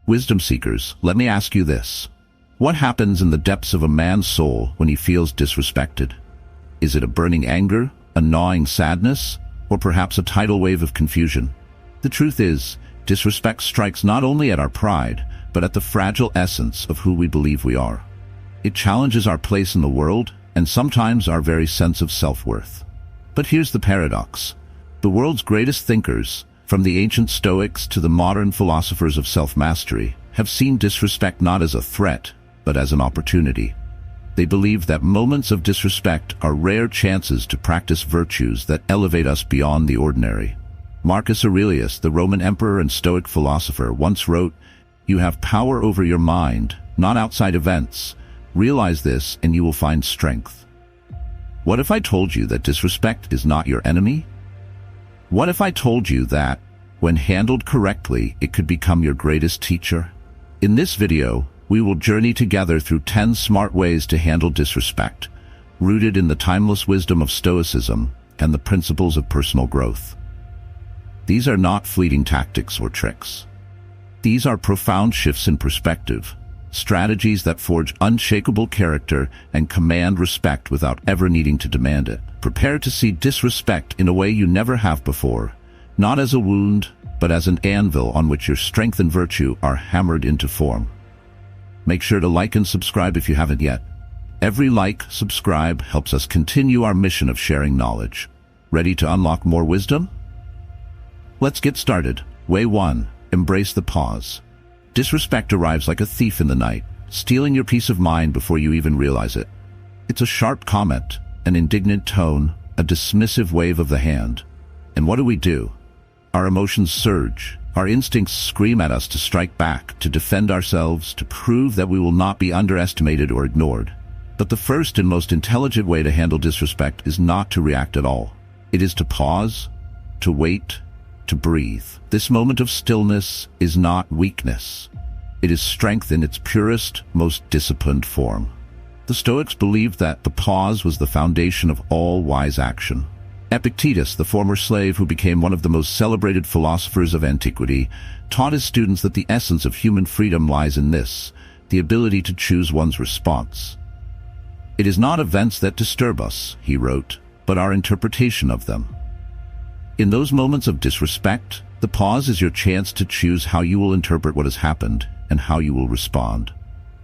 Wisdom seekers, let me ask you this. What happens in the depths of a man's soul when he feels disrespected? Is it a burning anger, a gnawing sadness, or perhaps a tidal wave of confusion? The truth is, disrespect strikes not only at our pride, but at the fragile essence of who we believe we are. It challenges our place in the world, and sometimes our very sense of self-worth. But here's the paradox. The world's greatest thinkers, from the ancient Stoics to the modern philosophers of self-mastery, have seen disrespect not as a threat, but as an opportunity. They believe that moments of disrespect are rare chances to practice virtues that elevate us beyond the ordinary. Marcus Aurelius, the Roman emperor and Stoic philosopher, once wrote, "You have power over your mind, not outside events. Realize this and you will find strength." What if I told you that disrespect is not your enemy? What if I told you that, when handled correctly, it could become your greatest teacher? In this video, we will journey together through 10 smart ways to handle disrespect, rooted in the timeless wisdom of Stoicism and the principles of personal growth. These are not fleeting tactics or tricks. These are profound shifts in perspective, strategies that forge unshakable character and command respect without ever needing to demand it. Prepare to see disrespect in a way you never have before, not as a wound, but as an anvil on which your strength and virtue are hammered into form. Make sure to like and subscribe if you haven't yet. Every like, subscribe helps us continue our mission of sharing knowledge. Ready to unlock more wisdom? Let's get started. Way 1. Embrace the pause. Disrespect arrives like a thief in the night, stealing your peace of mind before you even realize it. It's a sharp comment, an indignant tone, a dismissive wave of the hand. And what do? Our emotions surge. Our instincts scream at us to strike back, to defend ourselves, to prove that we will not be underestimated or ignored. But the first and most intelligent way to handle disrespect is not to react at all. It is to pause, to wait, to breathe. This moment of stillness is not weakness. It is strength in its purest, most disciplined form. The Stoics believed that the pause was the foundation of all wise action. Epictetus, the former slave who became one of the most celebrated philosophers of antiquity, taught his students that the essence of human freedom lies in this, the ability to choose one's response. "It is not events that disturb us," he wrote, "but our interpretation of them." In those moments of disrespect, the pause is your chance to choose how you will interpret what has happened and how you will respond.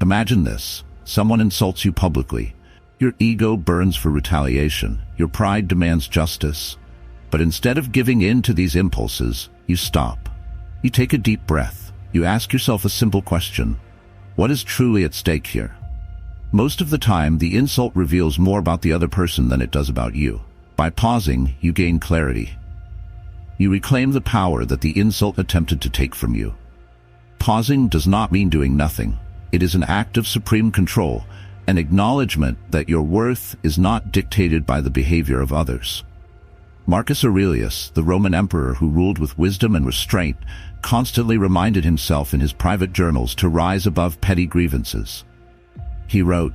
Imagine this. Someone insults you publicly. Your ego burns for retaliation. Your pride demands justice. But instead of giving in to these impulses, you stop. You take a deep breath. You ask yourself a simple question. What is truly at stake here? Most of the time, the insult reveals more about the other person than it does about you. By pausing, you gain clarity. You reclaim the power that the insult attempted to take from you. Pausing does not mean doing nothing. It is an act of supreme control, an acknowledgement that your worth is not dictated by the behavior of others. Marcus Aurelius, the Roman emperor who ruled with wisdom and restraint, constantly reminded himself in his private journals to rise above petty grievances. He wrote,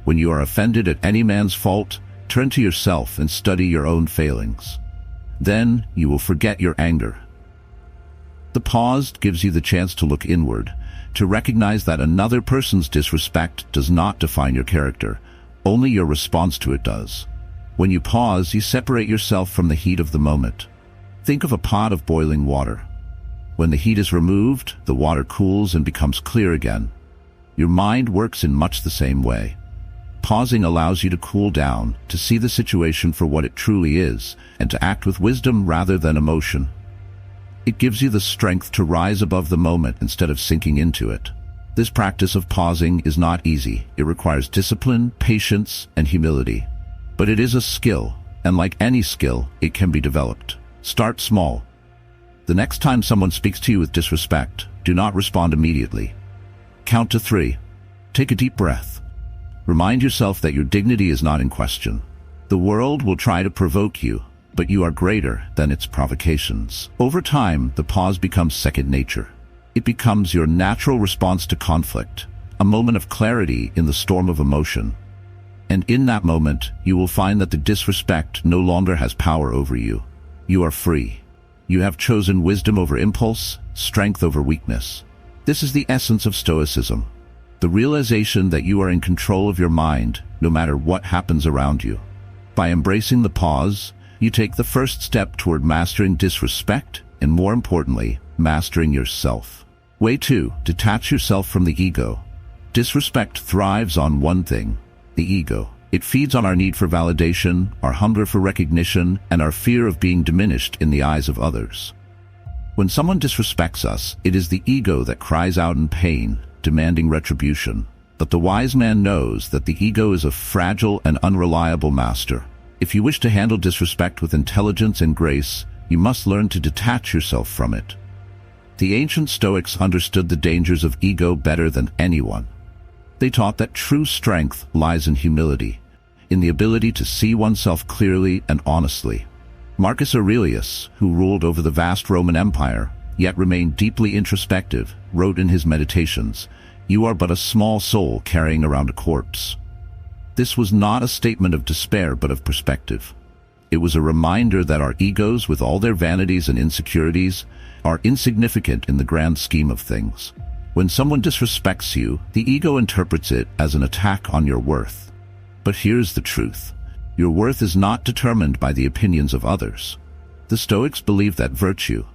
"When you are offended at any man's fault, turn to yourself and study your own failings. Then you will forget your anger." The pause gives you the chance to look inward, to recognize that another person's disrespect does not define your character. Only your response to it does. When you pause, you separate yourself from the heat of the moment. Think of a pot of boiling water. When the heat is removed, the water cools and becomes clear again. Your mind works in much the same way. Pausing allows you to cool down, to see the situation for what it truly is, and to act with wisdom rather than emotion. It gives you the strength to rise above the moment instead of sinking into it. This practice of pausing is not easy. It requires discipline, patience, and humility. But it is a skill, and like any skill, it can be developed. Start small. The next time someone speaks to you with disrespect, do not respond immediately. Count to 3. Take a deep breath. Remind yourself that your dignity is not in question. The world will try to provoke you, but you are greater than its provocations. Over time, the pause becomes second nature. It becomes your natural response to conflict, a moment of clarity in the storm of emotion. And in that moment, you will find that the disrespect no longer has power over you. You are free. You have chosen wisdom over impulse, strength over weakness. This is the essence of Stoicism, the realization that you are in control of your mind no matter what happens around you. By embracing the pause, you take the first step toward mastering disrespect and, more importantly, mastering yourself. Way 2. Detach yourself from the ego. Disrespect thrives on one thing: the ego. It feeds on our need for validation, our hunger for recognition, and our fear of being diminished in the eyes of others. When someone disrespects us, it is the ego that cries out in pain, demanding retribution. But the wise man knows that the ego is a fragile and unreliable master. If you wish to handle disrespect with intelligence and grace, you must learn to detach yourself from it. The ancient Stoics understood the dangers of ego better than anyone. They taught that true strength lies in humility, in the ability to see oneself clearly and honestly. Marcus Aurelius, who ruled over the vast Roman Empire, yet remained deeply introspective, wrote in his Meditations, "You are but a small soul carrying around a corpse." This was not a statement of despair but of perspective. It was a reminder that our egos, with all their vanities and insecurities, are insignificant in the grand scheme of things. When someone disrespects you, the ego interprets it as an attack on your worth. But here's the truth: your worth is not determined by the opinions of others. The Stoics believed that virtue,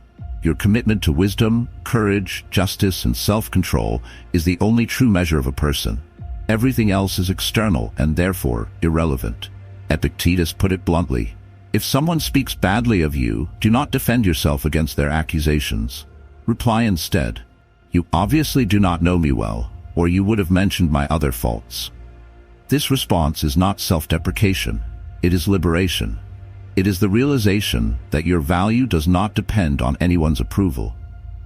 your commitment to wisdom, courage, justice, and self-control, is the only true measure of a person. Everything else is external and therefore irrelevant. Epictetus put it bluntly: if someone speaks badly of you, do not defend yourself against their accusations. Reply instead, "You obviously do not know me well, or you would have mentioned my other faults." This response is not self-deprecation, it is liberation. It is the realization that your value does not depend on anyone's approval.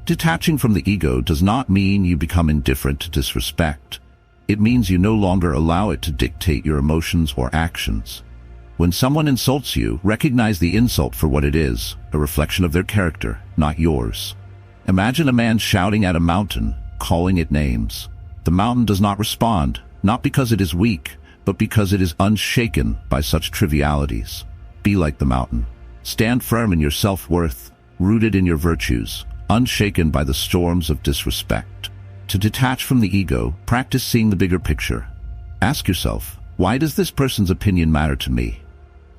Detaching from the ego does not mean you become indifferent to disrespect. It means you no longer allow it to dictate your emotions or actions. When someone insults you, recognize the insult for what it is, a reflection of their character, not yours. Imagine a man shouting at a mountain, calling it names. The mountain does not respond, not because it is weak, but because it is unshaken by such trivialities. Be like the mountain. Stand firm in your self-worth, rooted in your virtues, unshaken by the storms of disrespect. To detach from the ego, practice seeing the bigger picture. Ask yourself, why does this person's opinion matter to me?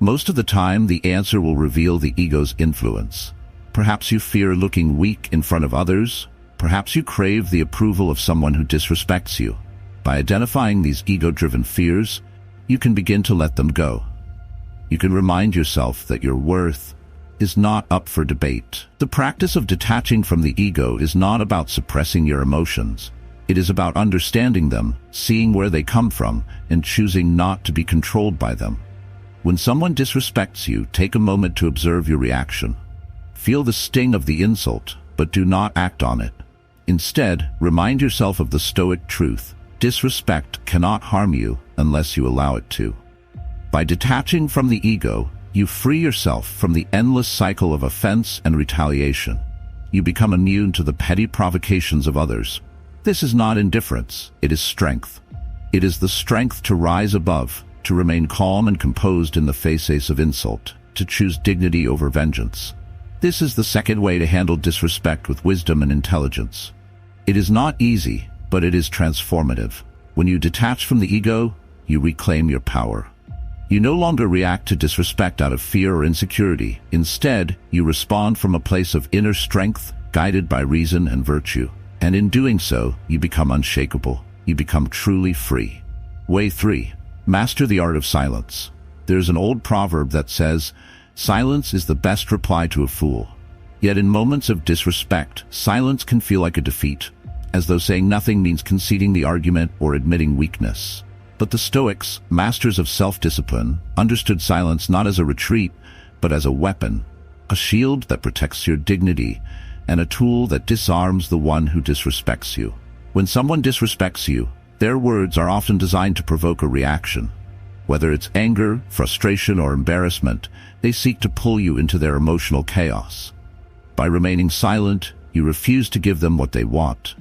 Most of the time, the answer will reveal the ego's influence. Perhaps you fear looking weak in front of others. Perhaps you crave the approval of someone who disrespects you. By identifying these ego-driven fears, you can begin to let them go. You can remind yourself that your worth is not up for debate. The practice of detaching from the ego is not about suppressing your emotions. It is about understanding them, seeing where they come from, and choosing not to be controlled by them. When someone disrespects you, take a moment to observe your reaction. Feel the sting of the insult, but do not act on it. Instead, remind yourself of the Stoic truth: disrespect cannot harm you unless you allow it to. By detaching from the ego, you free yourself from the endless cycle of offense and retaliation. You become immune to the petty provocations of others. This is not indifference, it is strength. It is the strength to rise above, to remain calm and composed in the face of insult, to choose dignity over vengeance. This is the second way to handle disrespect with wisdom and intelligence. It is not easy, but it is transformative. When you detach from the ego, you reclaim your power. You no longer react to disrespect out of fear or insecurity. Instead, you respond from a place of inner strength, guided by reason and virtue. And in doing so, you become unshakable. You become truly free. Way 3. Master the art of silence. There's an old proverb that says, "Silence is the best reply to a fool." Yet in moments of disrespect, silence can feel like a defeat, as though saying nothing means conceding the argument or admitting weakness. But the Stoics, masters of self-discipline, understood silence not as a retreat, but as a weapon, a shield that protects your dignity, and a tool that disarms the one who disrespects you. When someone disrespects you, their words are often designed to provoke a reaction. Whether it's anger, frustration, or embarrassment, they seek to pull you into their emotional chaos. By remaining silent, you refuse to give them what they want.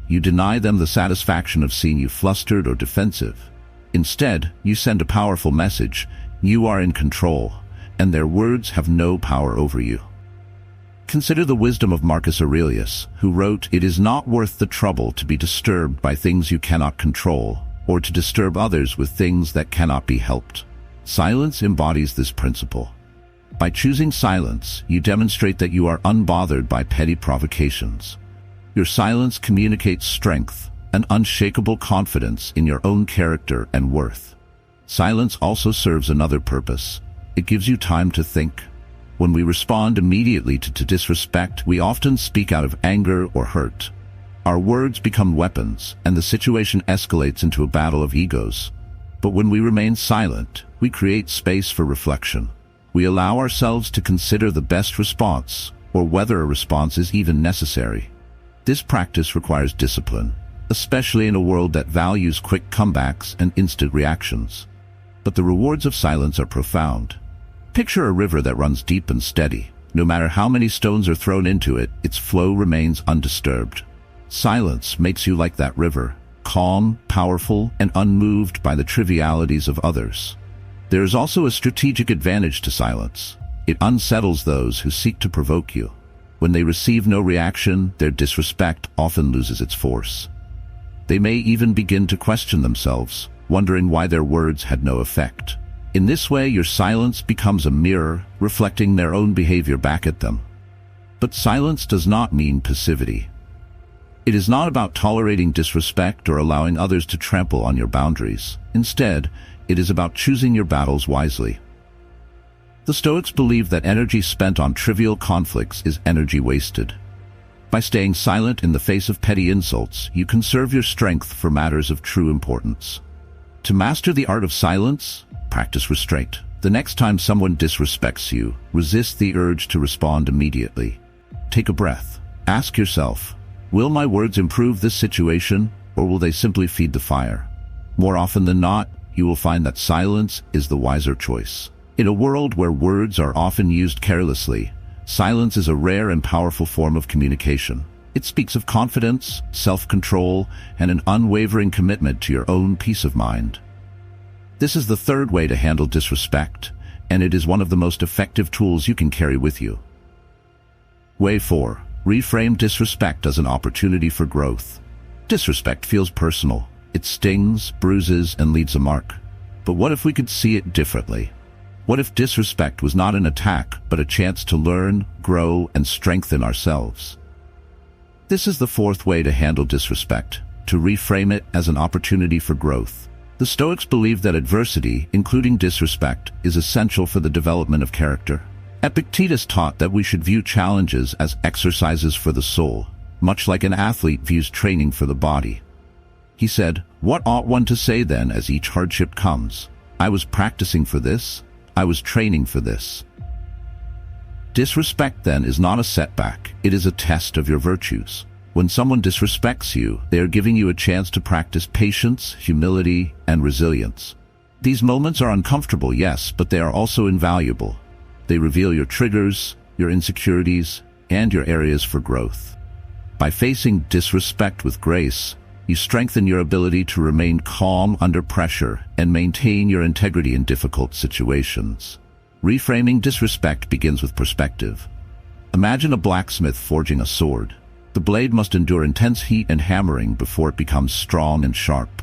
You deny them the satisfaction of seeing you flustered or defensive. Instead, you send a powerful message: you are in control, and their words have no power over you. Consider the wisdom of Marcus Aurelius, who wrote, "It is not worth the trouble to be disturbed by things you cannot control, or to disturb others with things that cannot be helped." Silence embodies this principle. By choosing silence, you demonstrate that you are unbothered by petty provocations. Your silence communicates strength, an unshakable confidence in your own character and worth. Silence also serves another purpose. It gives you time to think. When we respond immediately to disrespect, we often speak out of anger or hurt. Our words become weapons, and the situation escalates into a battle of egos. But when we remain silent, we create space for reflection. We allow ourselves to consider the best response, or whether a response is even necessary. This practice requires discipline, especially in a world that values quick comebacks and instant reactions. But the rewards of silence are profound. Picture a river that runs deep and steady. No matter how many stones are thrown into it, its flow remains undisturbed. Silence makes you like that river, calm, powerful, and unmoved by the trivialities of others. There is also a strategic advantage to silence. It unsettles those who seek to provoke you. When they receive no reaction, their disrespect often loses its force. They may even begin to question themselves, wondering why their words had no effect. In this way, your silence becomes a mirror, reflecting their own behavior back at them. But silence does not mean passivity. It is not about tolerating disrespect or allowing others to trample on your boundaries. Instead, it is about choosing your battles wisely. The Stoics believe that energy spent on trivial conflicts is energy wasted. By staying silent in the face of petty insults, you conserve your strength for matters of true importance. To master the art of silence, practice restraint. The next time someone disrespects you, resist the urge to respond immediately. Take a breath. Ask yourself, will my words improve this situation, or will they simply feed the fire? More often than not, you will find that silence is the wiser choice. In a world where words are often used carelessly, silence is a rare and powerful form of communication. It speaks of confidence, self-control, and an unwavering commitment to your own peace of mind. This is the third way to handle disrespect, and it is one of the most effective tools you can carry with you. Way 4. Reframe disrespect as an opportunity for growth. Disrespect feels personal. It stings, bruises, and leaves a mark. But what if we could see it differently? What if disrespect was not an attack, but a chance to learn, grow, and strengthen ourselves? This is the fourth way to handle disrespect, to reframe it as an opportunity for growth. The Stoics believe that adversity, including disrespect, is essential for the development of character. Epictetus taught that we should view challenges as exercises for the soul, much like an athlete views training for the body. He said, "What ought one to say then as each hardship comes? I was practicing for this. I was training for this." Disrespect, then, is not a setback. It is a test of your virtues. When someone disrespects you, they are giving you a chance to practice patience, humility, and resilience. These moments are uncomfortable, yes, but they are also invaluable. They reveal your triggers, your insecurities, and your areas for growth. By facing disrespect with grace, you strengthen your ability to remain calm under pressure and maintain your integrity in difficult situations. Reframing disrespect begins with perspective. Imagine a blacksmith forging a sword. The blade must endure intense heat and hammering before it becomes strong and sharp.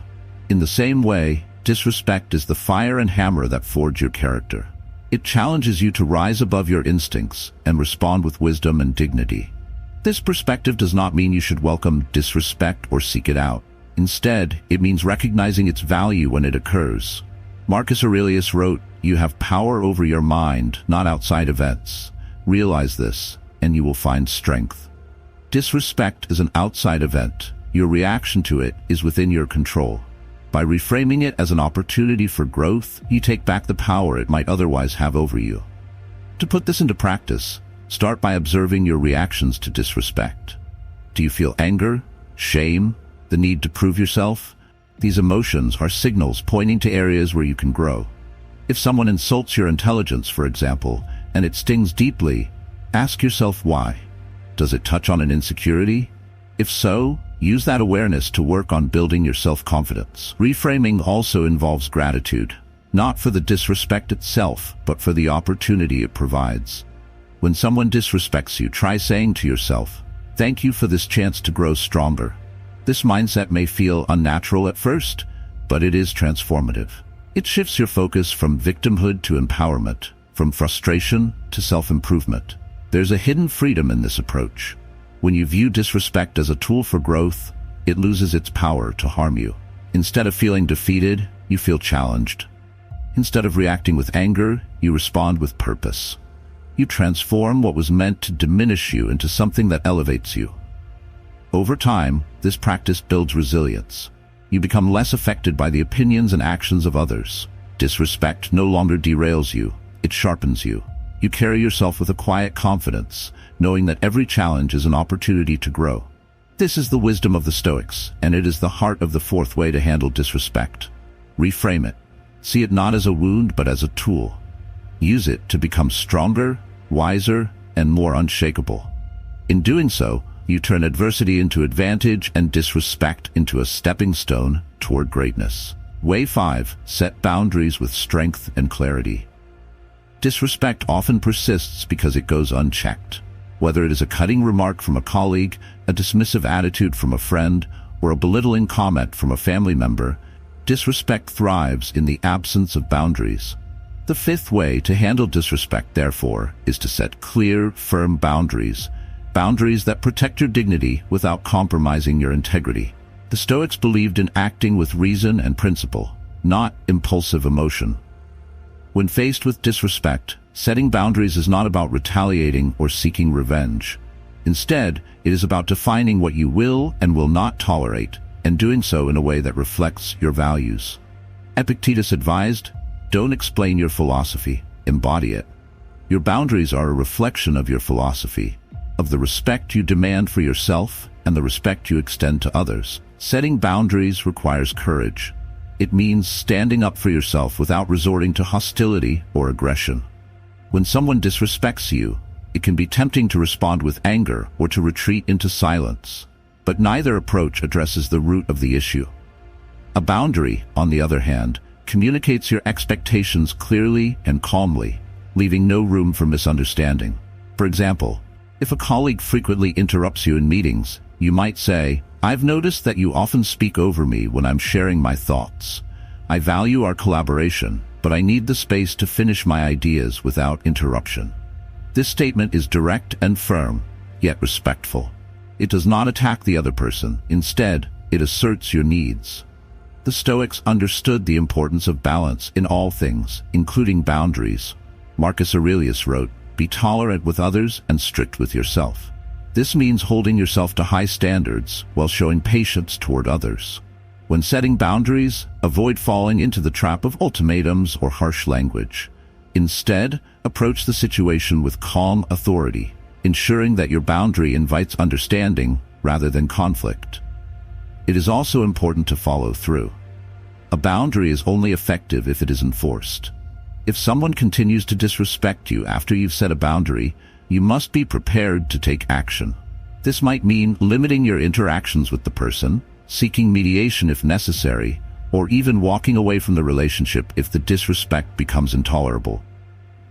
In the same way, disrespect is the fire and hammer that forge your character. It challenges you to rise above your instincts and respond with wisdom and dignity. This perspective does not mean you should welcome disrespect or seek it out. Instead, it means recognizing its value when it occurs. Marcus Aurelius wrote, "You have power over your mind, not outside events. Realize this, and you will find strength." Disrespect is an outside event. Your reaction to it is within your control. By reframing it as an opportunity for growth, you take back the power it might otherwise have over you. To put this into practice, start by observing your reactions to disrespect. Do you feel anger, shame, the need to prove yourself? These emotions are signals pointing to areas where you can grow. If someone insults your intelligence, for example, and it stings deeply, ask yourself why. Does it touch on an insecurity? If so, use that awareness to work on building your self-confidence. Reframing also involves gratitude, not for the disrespect itself, but for the opportunity it provides. When someone disrespects you, try saying to yourself, "Thank you for this chance to grow stronger." This mindset may feel unnatural at first, but it is transformative. It shifts your focus from victimhood to empowerment, from frustration to self-improvement. There's a hidden freedom in this approach. When you view disrespect as a tool for growth, it loses its power to harm you. Instead of feeling defeated, you feel challenged. Instead of reacting with anger, you respond with purpose. You transform what was meant to diminish you into something that elevates you. Over time, this practice builds resilience. You become less affected by the opinions and actions of others. Disrespect no longer derails you, it sharpens you. You carry yourself with a quiet confidence, knowing that every challenge is an opportunity to grow. This is the wisdom of the Stoics, and it is the heart of the fourth way to handle disrespect. Reframe it. See it not as a wound, but as a tool. Use it to become stronger, wiser, and more unshakable. In doing so, you turn adversity into advantage and disrespect into a stepping stone toward greatness. Way 5. Set boundaries with strength and clarity. Disrespect often persists because it goes unchecked. Whether it is a cutting remark from a colleague, a dismissive attitude from a friend, or a belittling comment from a family member, disrespect thrives in the absence of boundaries. The fifth way to handle disrespect, therefore, is to set clear, firm boundaries that protect your dignity without compromising your integrity. The Stoics believed in acting with reason and principle, not impulsive emotion. When faced with disrespect, setting boundaries is not about retaliating or seeking revenge. Instead, it is about defining what you will and will not tolerate, and doing so in a way that reflects your values. Epictetus advised, "Don't explain your philosophy, embody it." Your boundaries are a reflection of your philosophy, of the respect you demand for yourself and the respect you extend to others. Setting boundaries requires courage. It means standing up for yourself without resorting to hostility or aggression. When someone disrespects you, it can be tempting to respond with anger or to retreat into silence. But neither approach addresses the root of the issue. A boundary, on the other hand, communicates your expectations clearly and calmly, leaving no room for misunderstanding. For example, if a colleague frequently interrupts you in meetings, you might say, "I've noticed that you often speak over me when I'm sharing my thoughts. I value our collaboration, but I need the space to finish my ideas without interruption." This statement is direct and firm, yet respectful. It does not attack the other person. Instead, it asserts your needs. The Stoics understood the importance of balance in all things, including boundaries. Marcus Aurelius wrote, "Be tolerant with others and strict with yourself." This means holding yourself to high standards while showing patience toward others. When setting boundaries, avoid falling into the trap of ultimatums or harsh language. Instead, approach the situation with calm authority, ensuring that your boundary invites understanding rather than conflict. It is also important to follow through. A boundary is only effective if it is enforced. If someone continues to disrespect you after you've set a boundary, you must be prepared to take action. This might mean limiting your interactions with the person, seeking mediation if necessary, or even walking away from the relationship if the disrespect becomes intolerable.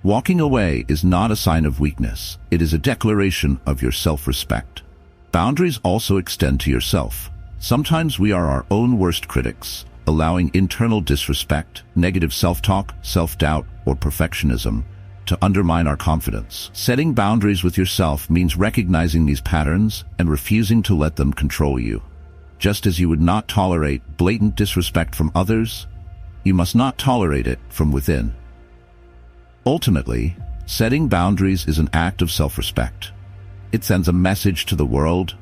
Walking away is not a sign of weakness. It is a declaration of your self-respect. Boundaries also extend to yourself. Sometimes we are our own worst critics, allowing internal disrespect, negative self-talk, self-doubt, or perfectionism to undermine our confidence. Setting boundaries with yourself means recognizing these patterns and refusing to let them control you. Just as you would not tolerate blatant disrespect from others, you must not tolerate it from within. Ultimately, setting boundaries is an act of self-respect. It sends a message to the world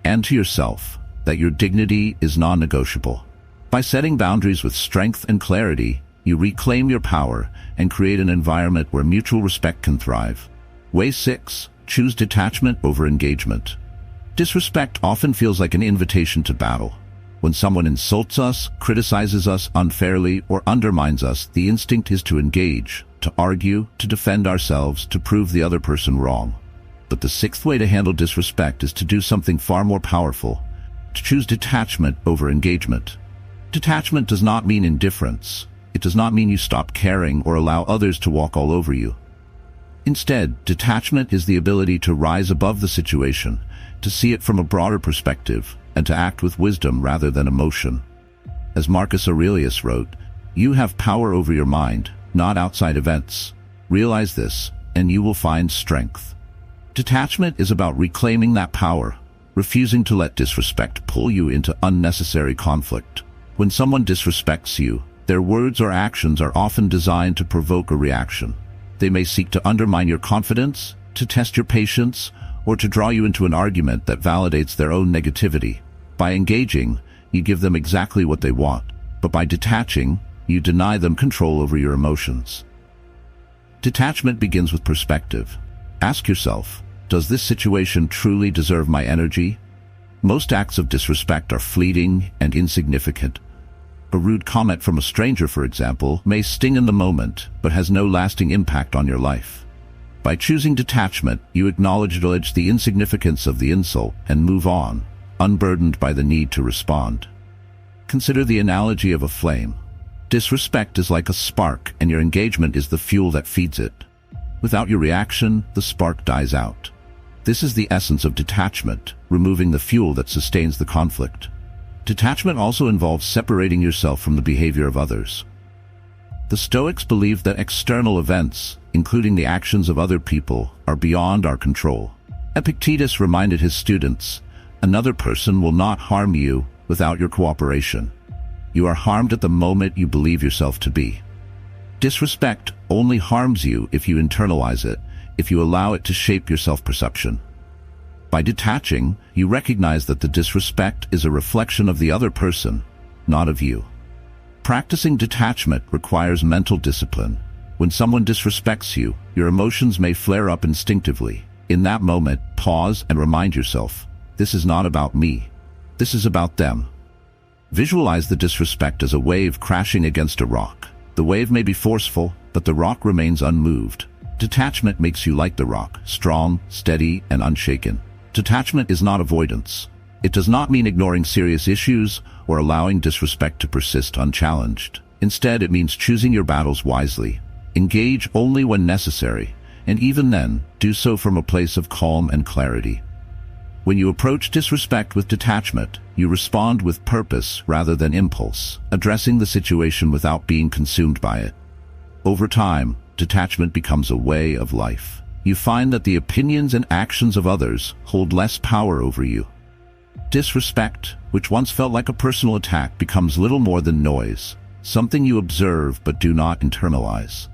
and to yourself that your dignity is non-negotiable. By setting boundaries with strength and clarity, you reclaim your power and create an environment where mutual respect can thrive. Way 6. Choose detachment over engagement. Disrespect often feels like an invitation to battle. When someone insults us, criticizes us unfairly, or undermines us, the instinct is to engage, to argue, to defend ourselves, to prove the other person wrong. But the sixth way to handle disrespect is to do something far more powerful, to choose detachment over engagement. Detachment does not mean indifference. It does not mean you stop caring or allow others to walk all over you. Instead, detachment is the ability to rise above the situation, to see it from a broader perspective, and to act with wisdom rather than emotion. As Marcus Aurelius wrote, "You have power over your mind, not outside events. Realize this, and you will find strength." Detachment is about reclaiming that power, refusing to let disrespect pull you into unnecessary conflict. When someone disrespects you, their words or actions are often designed to provoke a reaction. They may seek to undermine your confidence, to test your patience, or to draw you into an argument that validates their own negativity. By engaging, you give them exactly what they want, but by detaching, you deny them control over your emotions. Detachment begins with perspective. Ask yourself, does this situation truly deserve my energy? Most acts of disrespect are fleeting and insignificant. A rude comment from a stranger, for example, may sting in the moment, but has no lasting impact on your life. By choosing detachment, you acknowledge the insignificance of the insult and move on, unburdened by the need to respond. Consider the analogy of a flame. Disrespect is like a spark, and your engagement is the fuel that feeds it. Without your reaction, the spark dies out. This is the essence of detachment, removing the fuel that sustains the conflict. Detachment also involves separating yourself from the behavior of others. The Stoics believed that external events, including the actions of other people, are beyond our control. Epictetus reminded his students, "Another person will not harm you without your cooperation. You are harmed at the moment you believe yourself to be." Disrespect only harms you if you internalize it, if you allow it to shape your self-perception. By detaching, you recognize that the disrespect is a reflection of the other person, not of you. Practicing detachment requires mental discipline. When someone disrespects you, your emotions may flare up instinctively. In that moment, pause and remind yourself, this is not about me. This is about them. Visualize the disrespect as a wave crashing against a rock. The wave may be forceful, but the rock remains unmoved. Detachment makes you like the rock, strong, steady, and unshaken. Detachment is not avoidance. It does not mean ignoring serious issues or allowing disrespect to persist unchallenged. Instead, it means choosing your battles wisely. Engage only when necessary, and even then, do so from a place of calm and clarity. When you approach disrespect with detachment, you respond with purpose rather than impulse, addressing the situation without being consumed by it. Over time, detachment becomes a way of life. You find that the opinions and actions of others hold less power over you. Disrespect, which once felt like a personal attack, becomes little more than noise, something you observe but do not internalize.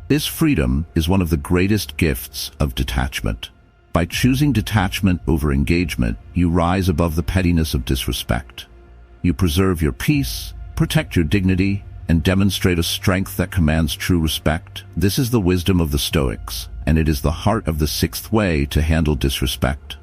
This freedom is one of the greatest gifts of detachment. By choosing detachment over engagement, you rise above the pettiness of disrespect. You preserve your peace, protect your dignity, and demonstrate a strength that commands true respect. This is the wisdom of the Stoics, and it is the heart of the sixth way to handle disrespect.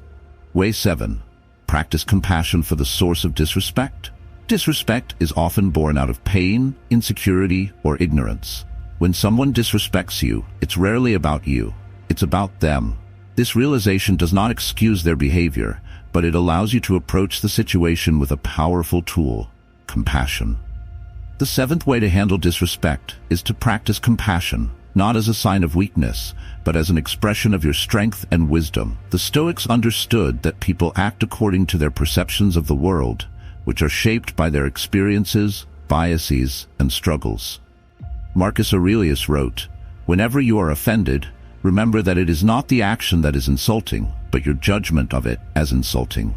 Way 7. Practice compassion for the source of disrespect. Disrespect is often born out of pain, insecurity, or ignorance. When someone disrespects you, it's rarely about you. It's about them. This realization does not excuse their behavior, but it allows you to approach the situation with a powerful tool: compassion. The seventh way to handle disrespect is to practice compassion, not as a sign of weakness, but as an expression of your strength and wisdom. The Stoics understood that people act according to their perceptions of the world, which are shaped by their experiences, biases, and struggles. Marcus Aurelius wrote, "Whenever you are offended, remember that it is not the action that is insulting, but your judgment of it as insulting.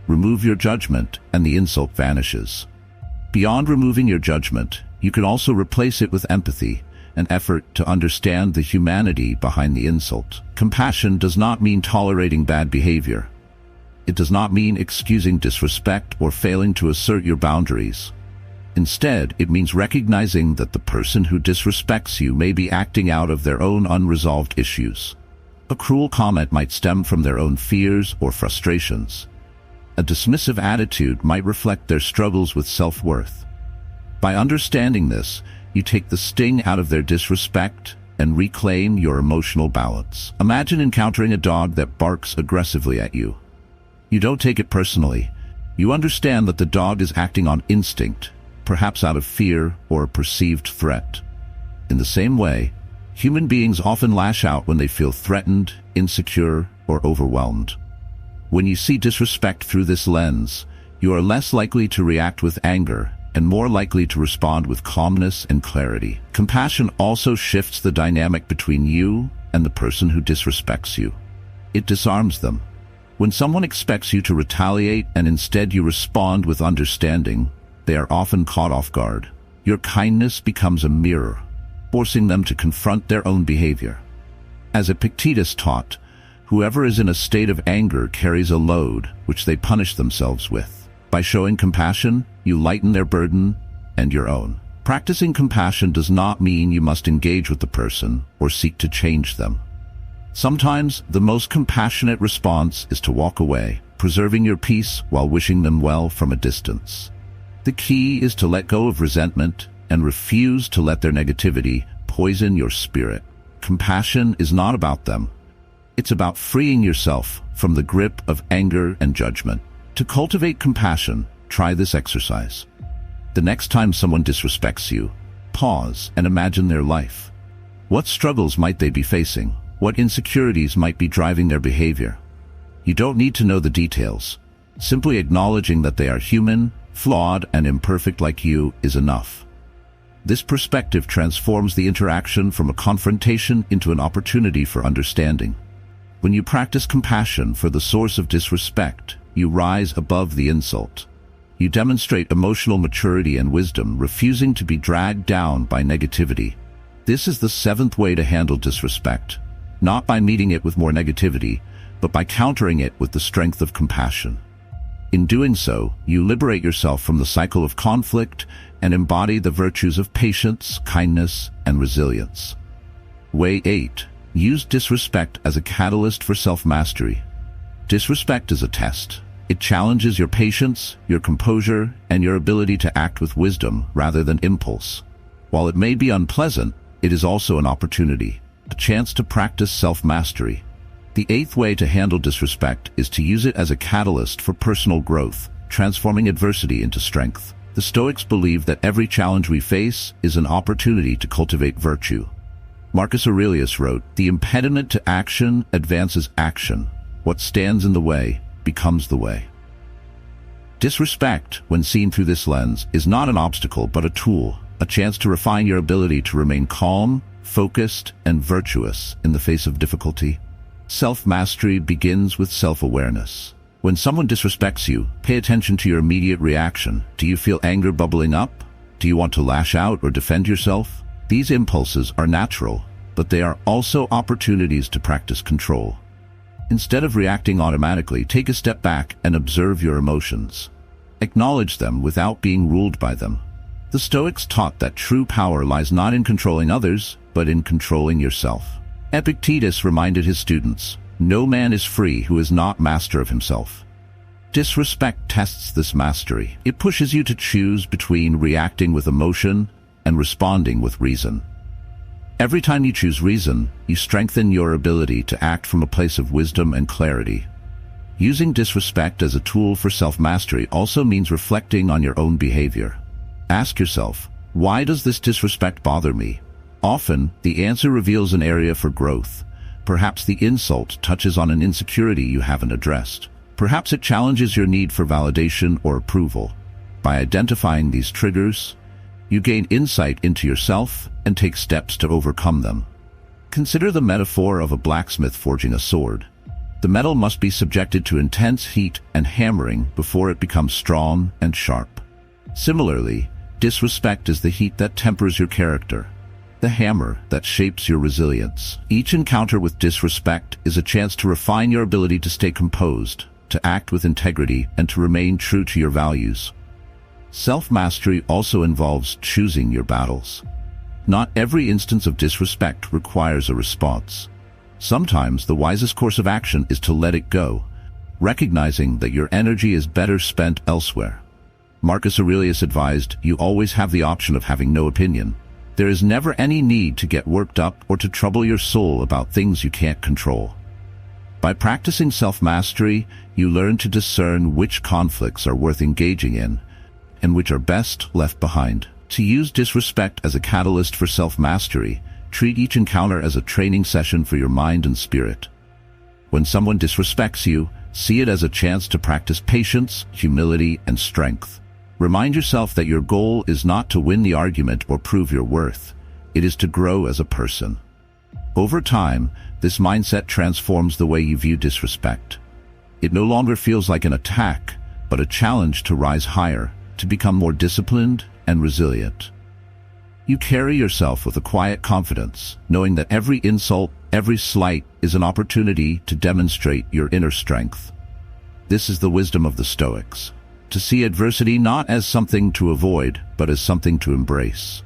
Remove your judgment, and the insult vanishes." Beyond removing your judgment, you can also replace it with empathy, an effort to understand the humanity behind the insult. Compassion does not mean tolerating bad behavior. It does not mean excusing disrespect or failing to assert your boundaries. Instead, it means recognizing that the person who disrespects you may be acting out of their own unresolved issues. A cruel comment might stem from their own fears or frustrations. A dismissive attitude might reflect their struggles with self-worth. By understanding this, you take the sting out of their disrespect and reclaim your emotional balance. Imagine encountering a dog that barks aggressively at you. You don't take it personally. You understand that the dog is acting on instinct, perhaps out of fear or a perceived threat. In the same way, Human beings often lash out when they feel threatened, insecure, or overwhelmed. When you see disrespect through this lens, you are less likely to react with anger and more likely to respond with calmness and clarity. Compassion also shifts the dynamic between you and the person who disrespects you. It disarms them. When someone expects you to retaliate and instead you respond with understanding, they are often caught off guard. Your kindness becomes a mirror, forcing them to confront their own behavior. As Epictetus taught, whoever is in a state of anger carries a load which they punish themselves with. By showing compassion, you lighten their burden and your own. Practicing compassion does not mean you must engage with the person or seek to change them. Sometimes the most compassionate response is to walk away, preserving your peace while wishing them well from a distance. The key is to let go of resentment and refuse to let their negativity poison your spirit. Compassion is not about them. It's about freeing yourself from the grip of anger and judgment. To cultivate compassion, try this exercise. The next time someone disrespects you, pause and imagine their life. What struggles might they be facing? What insecurities might be driving their behavior? You don't need to know the details. Simply acknowledging that they are human, flawed, and imperfect like you is enough. This perspective transforms the interaction from a confrontation into an opportunity for understanding. When you practice compassion for the source of disrespect, you rise above the insult. You demonstrate emotional maturity and wisdom, refusing to be dragged down by negativity. This is the seventh way to handle disrespect, not by meeting it with more negativity, but by countering it with the strength of compassion. In doing so, you liberate yourself from the cycle of conflict and embody the virtues of patience, kindness, and resilience. Way 8. Use disrespect as a catalyst for self-mastery. Disrespect is a test. It challenges your patience, your composure, and your ability to act with wisdom rather than impulse. While it may be unpleasant, it is also an opportunity, a chance to practice self-mastery. The 8th way to handle disrespect is to use it as a catalyst for personal growth, transforming adversity into strength. The Stoics believe that every challenge we face is an opportunity to cultivate virtue. Marcus Aurelius wrote, "The impediment to action advances action. What stands in the way becomes the way." Disrespect, when seen through this lens, is not an obstacle but a tool, a chance to refine your ability to remain calm, focused, and virtuous in the face of difficulty. Self-mastery begins with self-awareness. When someone disrespects you, pay attention to your immediate reaction. Do you feel anger bubbling up? Do you want to lash out or defend yourself? These impulses are natural, but they are also opportunities to practice control. Instead of reacting automatically, take a step back and observe your emotions. Acknowledge them without being ruled by them. The Stoics taught that true power lies not in controlling others, but in controlling yourself. Epictetus reminded his students, "No man is free who is not master of himself." Disrespect tests this mastery. It pushes you to choose between reacting with emotion and responding with reason. Every time you choose reason, you strengthen your ability to act from a place of wisdom and clarity. Using disrespect as a tool for self-mastery also means reflecting on your own behavior. Ask yourself, why does this disrespect bother me? Often, the answer reveals an area for growth. Perhaps the insult touches on an insecurity you haven't addressed. Perhaps it challenges your need for validation or approval. By identifying these triggers, you gain insight into yourself and take steps to overcome them. Consider the metaphor of a blacksmith forging a sword. The metal must be subjected to intense heat and hammering before it becomes strong and sharp. Similarly, disrespect is the heat that tempers your character, the hammer that shapes your resilience. Each encounter with disrespect is a chance to refine your ability to stay composed, to act with integrity, and to remain true to your values. Self-mastery also involves choosing your battles. Not every instance of disrespect requires a response. Sometimes the wisest course of action is to let it go, recognizing that your energy is better spent elsewhere. Marcus Aurelius advised, "You always have the option of having no opinion." There is never any need to get worked up or to trouble your soul about things you can't control. By practicing self-mastery, you learn to discern which conflicts are worth engaging in and which are best left behind. To use disrespect as a catalyst for self-mastery, Treat each encounter as a training session for your mind and spirit. When someone disrespects you, see it as a chance to practice patience, humility, and strength. Remind yourself that your goal is not to win the argument or prove your worth. It is to grow as a person. Over time, this mindset transforms the way you view disrespect. It no longer feels like an attack, but a challenge to rise higher, to become more disciplined and resilient. You carry yourself with a quiet confidence, knowing that every insult, every slight is an opportunity to demonstrate your inner strength. This is the wisdom of the Stoics, to see adversity not as something to avoid, but as something to embrace.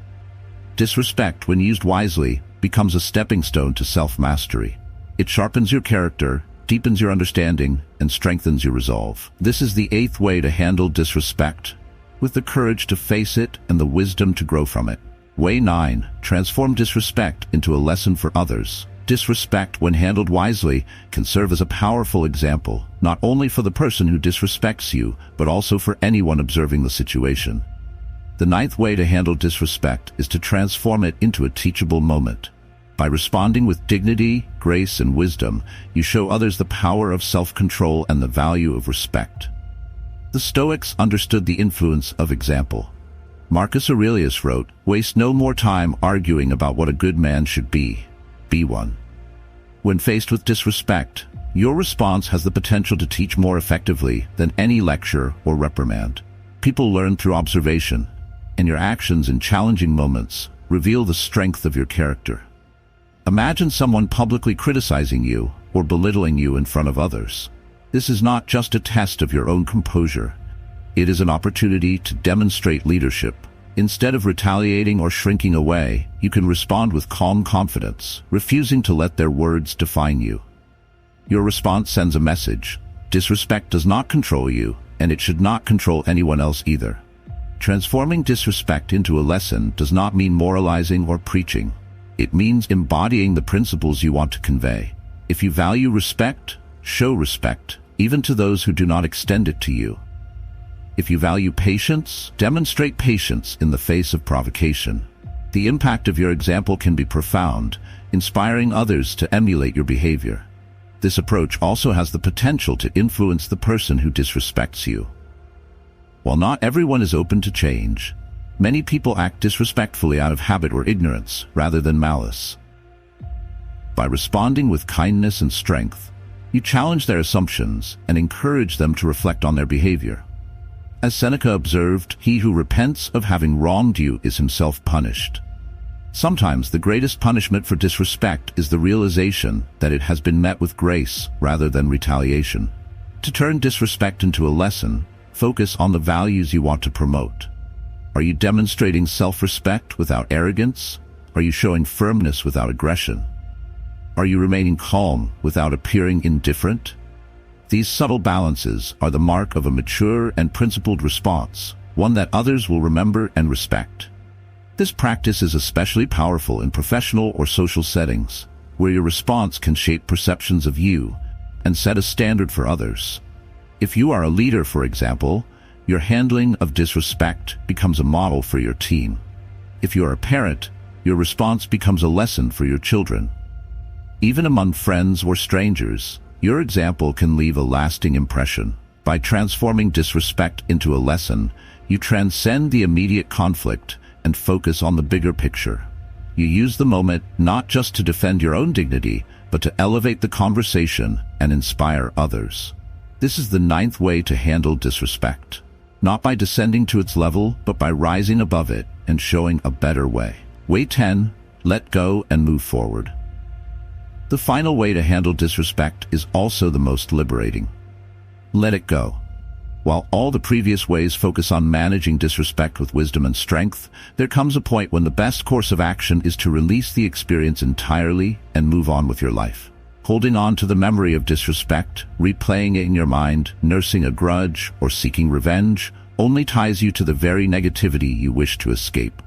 Disrespect, when used wisely, becomes a stepping stone to self-mastery. It sharpens your character, deepens your understanding, and strengthens your resolve. This is the 8th way to handle disrespect, with the courage to face it and the wisdom to grow from it. Way 9. Transform disrespect into a lesson for others. Disrespect, when handled wisely, can serve as a powerful example, not only for the person who disrespects you, but also for anyone observing the situation. The 9th way to handle disrespect is to transform it into a teachable moment. By responding with dignity, grace, and wisdom, you show others the power of self-control and the value of respect. The Stoics understood the influence of example. Marcus Aurelius wrote, "Waste no more time arguing about what a good man should be. Be one." When faced with disrespect, your response has the potential to teach more effectively than any lecture or reprimand. People learn through observation, and your actions in challenging moments reveal the strength of your character. Imagine someone publicly criticizing you or belittling you in front of others. This is not just a test of your own composure. It is an opportunity to demonstrate leadership. Instead of retaliating or shrinking away, you can respond with calm confidence, refusing to let their words define you. Your response sends a message. Disrespect does not control you, and it should not control anyone else either. Transforming disrespect into a lesson does not mean moralizing or preaching. It means embodying the principles you want to convey. If you value respect, show respect, even to those who do not extend it to you. If you value patience, demonstrate patience in the face of provocation. The impact of your example can be profound, inspiring others to emulate your behavior. This approach also has the potential to influence the person who disrespects you. While not everyone is open to change, many people act disrespectfully out of habit or ignorance rather than malice. By responding with kindness and strength, you challenge their assumptions and encourage them to reflect on their behavior. As Seneca observed, "He who repents of having wronged you is himself punished." Sometimes the greatest punishment for disrespect is the realization that it has been met with grace rather than retaliation. To turn disrespect into a lesson, focus on the values you want to promote. Are you demonstrating self-respect without arrogance? Are you showing firmness without aggression? Are you remaining calm without appearing indifferent? These subtle balances are the mark of a mature and principled response, one that others will remember and respect. This practice is especially powerful in professional or social settings, where your response can shape perceptions of you and set a standard for others. If you are a leader, for example, your handling of disrespect becomes a model for your team. If you are a parent, your response becomes a lesson for your children. Even among friends or strangers, your example can leave a lasting impression. By transforming disrespect into a lesson, you transcend the immediate conflict and focus on the bigger picture. You use the moment not just to defend your own dignity, but to elevate the conversation and inspire others. This is the 9th way to handle disrespect. Not by descending to its level, but by rising above it and showing a better way. Way 10. Let go and move forward. The final way to handle disrespect is also the most liberating. Let it go. While all the previous ways focus on managing disrespect with wisdom and strength, there comes a point when the best course of action is to release the experience entirely and move on with your life. Holding on to the memory of disrespect, replaying it in your mind, nursing a grudge, or seeking revenge only ties you to the very negativity you wish to escape.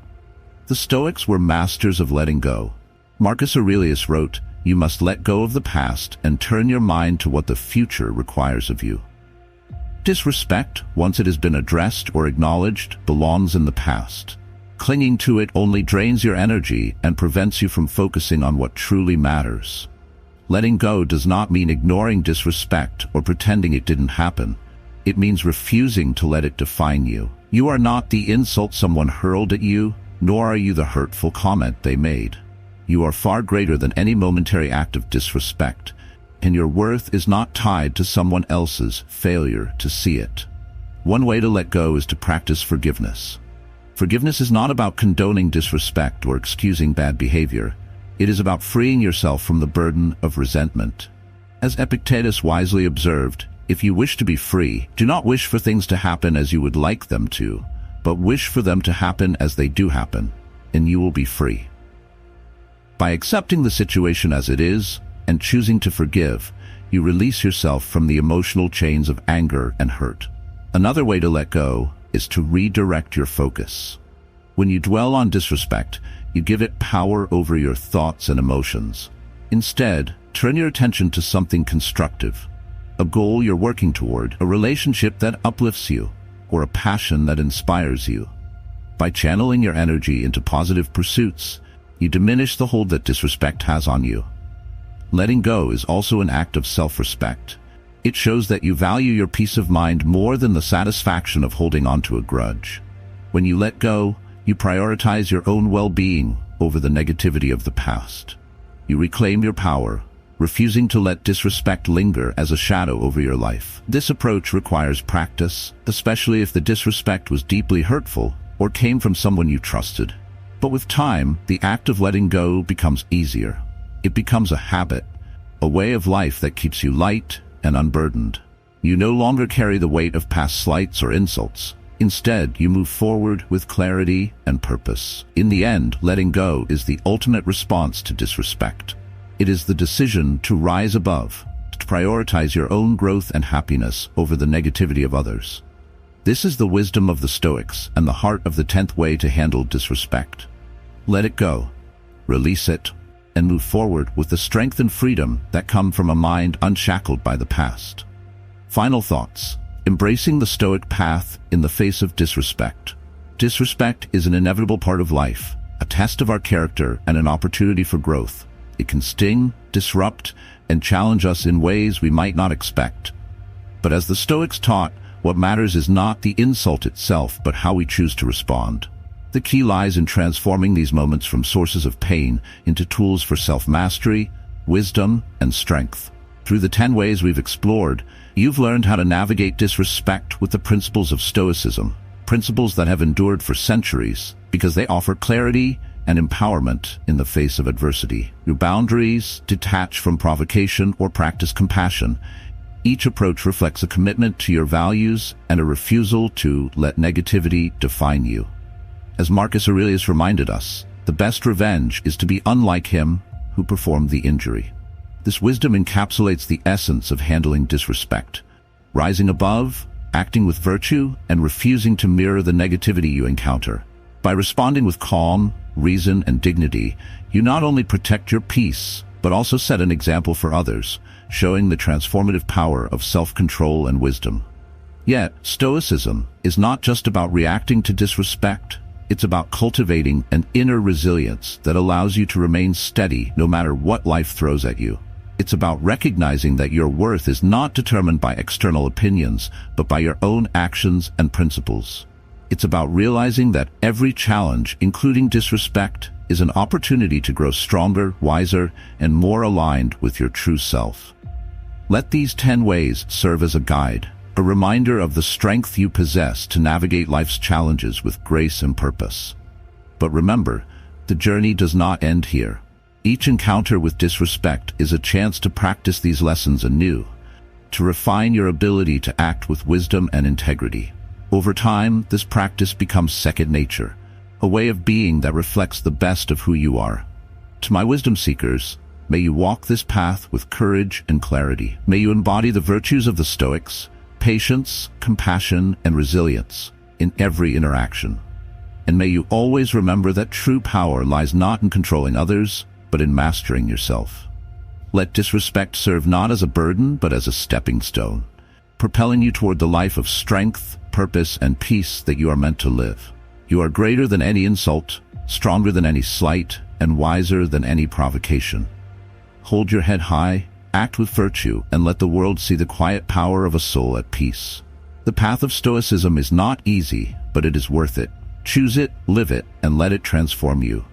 The Stoics were masters of letting go. Marcus Aurelius wrote, "You must let go of the past and turn your mind to what the future requires of you." Disrespect, once it has been addressed or acknowledged, belongs in the past. Clinging to it only drains your energy and prevents you from focusing on what truly matters. Letting go does not mean ignoring disrespect or pretending it didn't happen. It means refusing to let it define you. You are not the insult someone hurled at you, nor are you the hurtful comment they made. You are far greater than any momentary act of disrespect, and your worth is not tied to someone else's failure to see it. One way to let go is to practice forgiveness. Forgiveness is not about condoning disrespect or excusing bad behavior. It is about freeing yourself from the burden of resentment. As Epictetus wisely observed, if you wish to be free, do not wish for things to happen as you would like them to, but wish for them to happen as they do happen, and you will be free. By accepting the situation as it is and choosing to forgive, you release yourself from the emotional chains of anger and hurt. Another way to let go is to redirect your focus. When you dwell on disrespect, you give it power over your thoughts and emotions. Instead, turn your attention to something constructive, a goal you're working toward, a relationship that uplifts you, or a passion that inspires you. By channeling your energy into positive pursuits, you diminish the hold that disrespect has on you. Letting go is also an act of self-respect. It shows that you value your peace of mind more than the satisfaction of holding on to a grudge. When you let go, you prioritize your own well-being over the negativity of the past. You reclaim your power, refusing to let disrespect linger as a shadow over your life. This approach requires practice, especially if the disrespect was deeply hurtful or came from someone you trusted. But with time, the act of letting go becomes easier. It becomes a habit, a way of life that keeps you light and unburdened. You no longer carry the weight of past slights or insults. Instead, you move forward with clarity and purpose. In the end, letting go is the ultimate response to disrespect. It is the decision to rise above, to prioritize your own growth and happiness over the negativity of others. This is the wisdom of the Stoics and the heart of the 10th way to handle disrespect. Let it go, release it, and move forward with the strength and freedom that come from a mind unshackled by the past. Final thoughts. Embracing the Stoic path in the face of disrespect. Disrespect is an inevitable part of life, a test of our character and an opportunity for growth. It can sting, disrupt, and challenge us in ways we might not expect. But as the Stoics taught, what matters is not the insult itself, but how we choose to respond. The key lies in transforming these moments from sources of pain into tools for self-mastery, wisdom, and strength. Through the 10 ways we've explored, you've learned how to navigate disrespect with the principles of Stoicism, principles that have endured for centuries because they offer clarity and empowerment in the face of adversity. Your boundaries, detach from provocation, or practice compassion. Each approach reflects a commitment to your values and a refusal to let negativity define you. As Marcus Aurelius reminded us, the best revenge is to be unlike him who performed the injury. This wisdom encapsulates the essence of handling disrespect, rising above, acting with virtue, and refusing to mirror the negativity you encounter. By responding with calm, reason, and dignity, you not only protect your peace, but also set an example for others, showing the transformative power of self-control and wisdom. Yet, Stoicism is not just about reacting to disrespect. It's about cultivating an inner resilience that allows you to remain steady no matter what life throws at you. It's about recognizing that your worth is not determined by external opinions, but by your own actions and principles. It's about realizing that every challenge, including disrespect, is an opportunity to grow stronger, wiser, and more aligned with your true self. Let these 10 ways serve as a guide, a reminder of the strength you possess to navigate life's challenges with grace and purpose. But remember, the journey does not end here. Each encounter with disrespect is a chance to practice these lessons anew, to refine your ability to act with wisdom and integrity. Over time, this practice becomes second nature, a way of being that reflects the best of who you are. To my wisdom seekers, may you walk this path with courage and clarity. May you embody the virtues of the Stoics, patience, compassion, and resilience in every interaction. And may you always remember that true power lies not in controlling others, but in mastering yourself. Let disrespect serve not as a burden, but as a stepping stone, propelling you toward the life of strength, purpose, and peace that you are meant to live. You are greater than any insult, stronger than any slight, and wiser than any provocation. Hold your head high, act with virtue, and let the world see the quiet power of a soul at peace. The path of Stoicism is not easy, but it is worth it. Choose it, live it, and let it transform you.